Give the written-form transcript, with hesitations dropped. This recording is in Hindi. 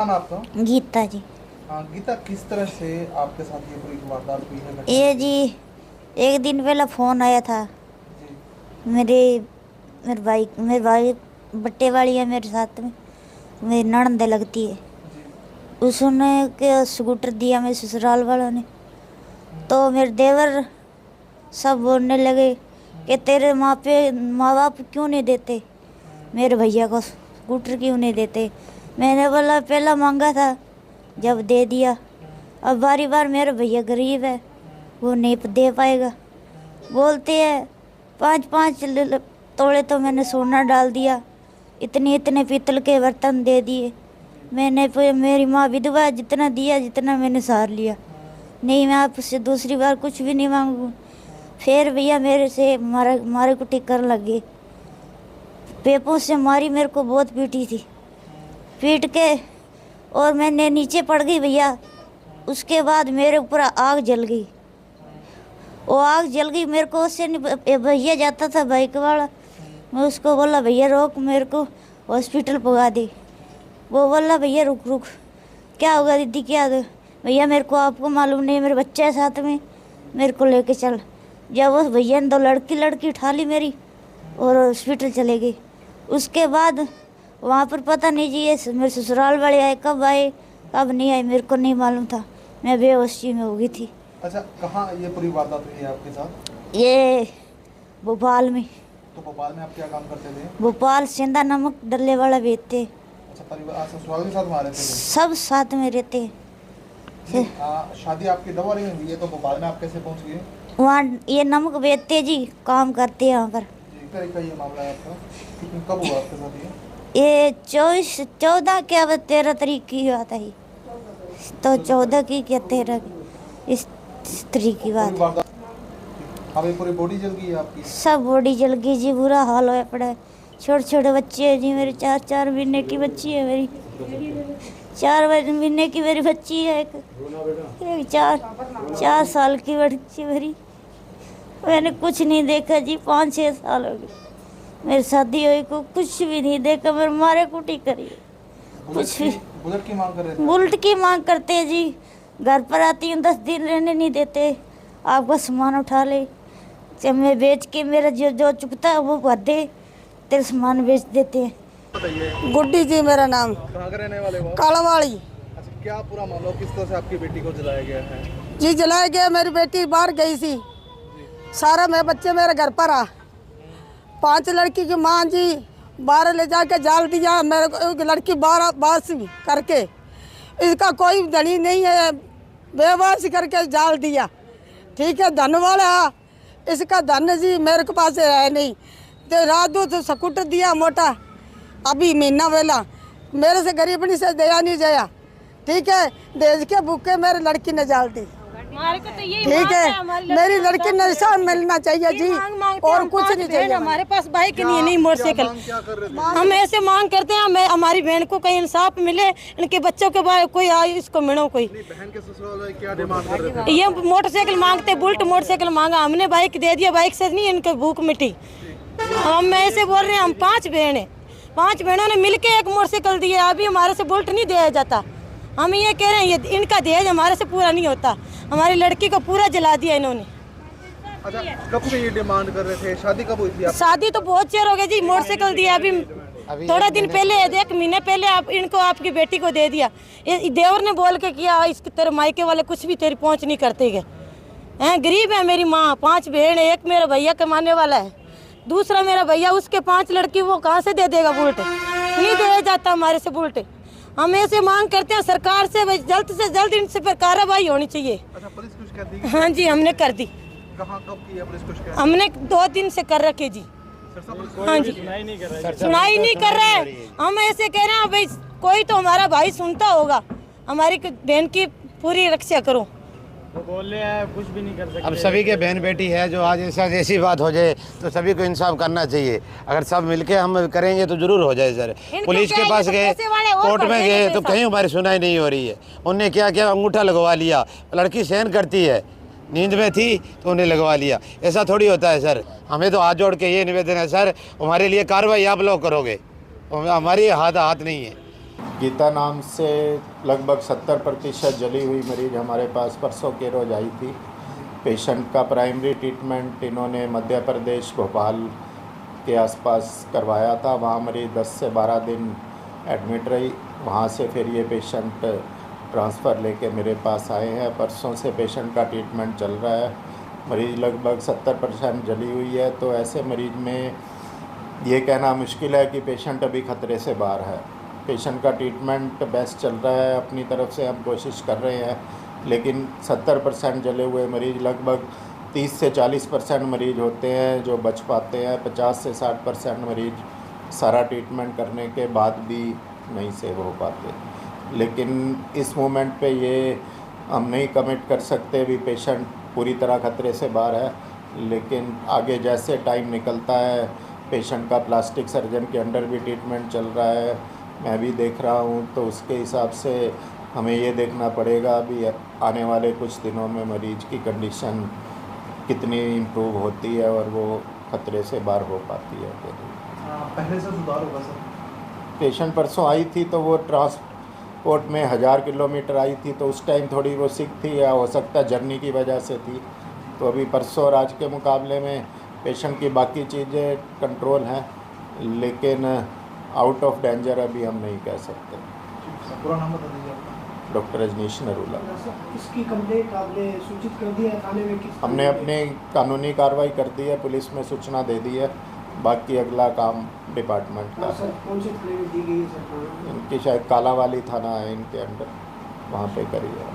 नाम है आपका? गीता जी। हाँ गीता, किस तरह से आपके साथ ये पूरी वारदात हुई है? ये जी एक दिन पहला फोन आया था। जी। मेरे मेरे भाई बट्टे वाली है मेरे साथ में, मेरी ननद लगती है। जी। उसने के स्कूटर दिया मेरे ससुराल वालों ने, तो मेरे देवर सब बोलने लगे कि तेरे माँ बाप क्यों नहीं देते, मेरे भैया को स्कूटर क्यों नहीं देते। मैंने बोला पहला मांगा था, जब दे दिया। अब बारी बार मेरा भैया गरीब है, वो नहीं दे पाएगा। बोलते हैं 5-5 तोड़े तो मैंने सोना डाल दिया, इतने इतने पीतल के बर्तन दे दिए। मैंने मेरी माँ विधवा है, जितना दिया जितना मैंने सहार लिया। नहीं, मैं आपसे दूसरी बार कुछ भी नहीं मांगू। फिर भैया मेरे से मारे कुटी करने लग गए, पेपों से मारी, मेरे को बहुत पीटी थी, पीट के और मैंने नीचे पड़ गई भैया। उसके बाद मेरे ऊपर आग जल गई, वो आग जल गई। मेरे को उससे भैया जाता था बाइक वाला, मैं उसको बोला भैया रोक, मेरे को हॉस्पिटल पहुँचा दे। वो बोला भैया रुक रुक, क्या होगा दीदी, क्या दो भैया, मेरे को आपको मालूम नहीं, मेरे बच्चे है साथ में, मेरे को लेके चल। जब उस भैया ने 2 लड़की उठा ली मेरी और हॉस्पिटल चले गए। उसके बाद वहाँ पर पता नहीं जी, ये मेरे ससुराल वाले आए, कब आए कब नहीं आए मेरे को नहीं मालूम था, मैं बेहोशी में हो गई थी। अच्छा, कहाँ ये पूरी वारदात हुई है आपके साथ? ये भोपाल में। तो भोपाल में आप क्या काम करते थे? भोपाल सेंधा नमक डलने वाला बेचते। अच्छा, परिवार ससुराल के साथ मारे थे? सब साथ में रहते हैं। शादी आपकी दवारी में हुई है, तो भोपाल में आप कैसे पहुँच गए? वहाँ ये नमक बेचते जी, काम करते हैं वहाँ पर। जी, का ये मामला है आपका? कब हुआ आपके साथ ये? ये 14 क्या 13 तारीख की बात है, तो 14 की क्या 13 की, इस तारीख की बात है। अभी पूरी बॉडी जल गई है आपकी? सब बॉडी जल गई जी, बुरा हाल हो पड़ा है। छोटे छोटे बच्चे हैं जी मेरे, 4 महीने की बच्ची है मेरी, 4 महीने की मेरी बच्ची है, एक 4 साल की बच्ची मेरी। मैंने कुछ नहीं देखा जी, 5-6 साल हो गए मेरी शादी हुई को, कुछ भी नहीं देखा। मेरे मारे कुटी करी, कुछ भी। बुलेट की मांग कर रहे थे? बुलेट की मांग करते हैं जी, घर पर आती हूँ 10 दिन रहने नहीं देते, आपका सामान उठा ले, जब मैं बेच के मेरा जो जो चुकता है वो भर दे, तेरे सामान बेच देते हैं। गुड्डी जी मेरा नाम। कहाँ के रहने वाले हो? कालावाड़ी। अच्छा, क्या पूरा मामला, किस तरह से आपकी बेटी को जलाया गया है? जी जलाया गया, मेरी बेटी बाहर गई थी, सारा मैं बच्चे मेरे घर पर आ, 5 लड़की की माँ जी बाहर ले जाके जाल दिया मेरे को, लड़की 12 बास करके, इसका कोई धनी नहीं है, बेवास करके जाल दिया। ठीक है, धन वाला इसका धन जी मेरे को पास है नहीं, तो रात तो स्कूटर दिया मोटा, अभी महीना वेला मेरे से गरीबनी से दया नहीं जाया। ठीक है, देश के भूखे मेरे लड़की ने जाल दी। ठीक है, मेरी लड़की ने इंसान मिलना चाहिए जी, और कुछ नहीं चाहिए। हमारे पास बाइक नहीं है, नहीं मोटरसाइकिल। हम ऐसे मांग करते हैं, हमें हमारी बहन को कहीं इंसाफ मिले, इनके बच्चों के बारे कोई आए इसको मिलो कोई। बहन के ससुराल वाले क्या डिमांड कर रहे थे? ये मोटरसाइकिल मांगते, बुलेट मोटरसाइकिल मांगा, हमने बाइक दे दिया, बाइक से नहीं इनके भूख मिटी। हम ऐसे बोल रहे हैं, हम 5 बहन है, 5 बहनों ने मिलके एक मोटरसाइकिल दिया, अभी हमारे से बुलेट नहीं दिया जाता। हम ये कह रहे हैं, ये इनका दहेज हमारे से पूरा नहीं होता, हमारी लड़की को पूरा जला दिया इन्होंने। अच्छा, कब से ये डिमांड कर रहे थे? शादी कब हुई थी आपकी? शादी तो बहुत चेर हो गया जी, मोटरसाइकिल दिया अभी थोड़ा दिन पहले, 1 महीने पहले आप इनको आपकी बेटी को दे दिया। देवर ने बोल के किया, इसके तेरे मायके वाले कुछ भी तेरी पहुंच नहीं करते गए हैं। गरीब है मेरी माँ, 5 बहन है, एक मेरा भैया कमाने वाला है, दूसरा मेरा भैया, उसके 5 लड़की, वो कहाँ से दे देगा बुलेट? नहीं दिया जाता हमारे से बुलेट। हम ऐसे मांग करते हैं सरकार से, जल्द से जल्द इनसे पर कार्रवाई होनी चाहिए। अच्छा, पुलिस कुछ कहती है? हाँ जी, हमने कर दी। कहाँ कब की है पुलिस कुछ कहती? हमने 2 दिन से कर रखे जी। हाँ जी, सुनाई नहीं कर रहा है। हम ऐसे कह रहे हैं भाई, कोई तो हमारा भाई सुनता होगा, हमारी बहन की पूरी रक्षा करो। वो बोल रहे हैं कुछ भी नहीं कर सकते। अब सभी के बहन बेटी है, जो आज ऐसा ऐसी बात हो जाए तो सभी को इंसाफ करना चाहिए। अगर सब मिलके हम करेंगे तो जरूर हो जाए सर। पुलिस के पास गए, कोर्ट में गए, तो कहीं हमारी सुनाई नहीं हो रही है। उनने क्या किया, अंगूठा लगवा लिया, लड़की सहन करती है, नींद में थी तो उन्हें लगवा लिया। ऐसा थोड़ी होता है सर। हमें तो हाथ जोड़ के ये निवेदन है सर, हमारे लिए कार्रवाई आप लोग करोगे, हमारी हाथ नहीं है। गीता नाम से लगभग 70% जली हुई मरीज हमारे पास परसों के रोज आई थी। पेशेंट का प्राइमरी ट्रीटमेंट इन्होंने मध्य प्रदेश भोपाल के आसपास करवाया था। वहाँ मरीज 10 से 12 दिन एडमिट रही। वहाँ से फिर ये पेशेंट ट्रांसफ़र लेके मेरे पास आए हैं। परसों से पेशेंट का ट्रीटमेंट चल रहा है। मरीज़ लगभग 70% जली हुई है। तो ऐसे मरीज़ में ये कहना मुश्किल है कि पेशेंट अभी ख़तरे से बाहर है। पेशेंट का ट्रीटमेंट बेस्ट चल रहा है, अपनी तरफ से हम कोशिश कर रहे हैं, लेकिन 70% जले हुए मरीज़ लगभग 30 से 40% मरीज़ होते हैं जो बच पाते हैं। 50 से 60% मरीज़ सारा ट्रीटमेंट करने के बाद भी नहीं सेव हो पाते। लेकिन इस मोमेंट पे ये हम नहीं कमिट कर सकते भी पेशेंट पूरी तरह ख़तरे से बाहर है, लेकिन आगे जैसे टाइम निकलता है पेशेंट का प्लास्टिक सर्जन के अंडर भी ट्रीटमेंट चल रहा है, मैं भी देख रहा हूँ, तो उसके हिसाब से हमें ये देखना पड़ेगा अभी आने वाले कुछ दिनों में मरीज की कंडीशन कितनी इम्प्रूव होती है और वो ख़तरे से बाहर हो पाती है। पहले से सुधार होगा सर? पेशेंट परसों आई थी तो वो ट्रांसपोर्ट में 1000 किलोमीटर आई थी, तो उस टाइम थोड़ी वो सिक थी या हो सकता है जर्नी की वजह से थी। तो अभी परसों और आज के मुकाबले में पेशेंट की बाकी चीज़ें कंट्रोल हैं, लेकिन आउट ऑफ डेंजर अभी हम नहीं कह सकते। पूरा नाम बता दीजिए आपका। डॉक्टर रजनीश नरूला। इसकी कंप्लेंट आपने सूचित कर दिया है थाने में? हमने अपनी कानूनी कार्रवाई कर दी है, पुलिस में सूचना दे दी है, बाकी अगला काम डिपार्टमेंट का है। कौन सी थाने में दी गई है सर? इनकी शायद कालावाली थाना है इनके अंडर, वहाँ पे करी है।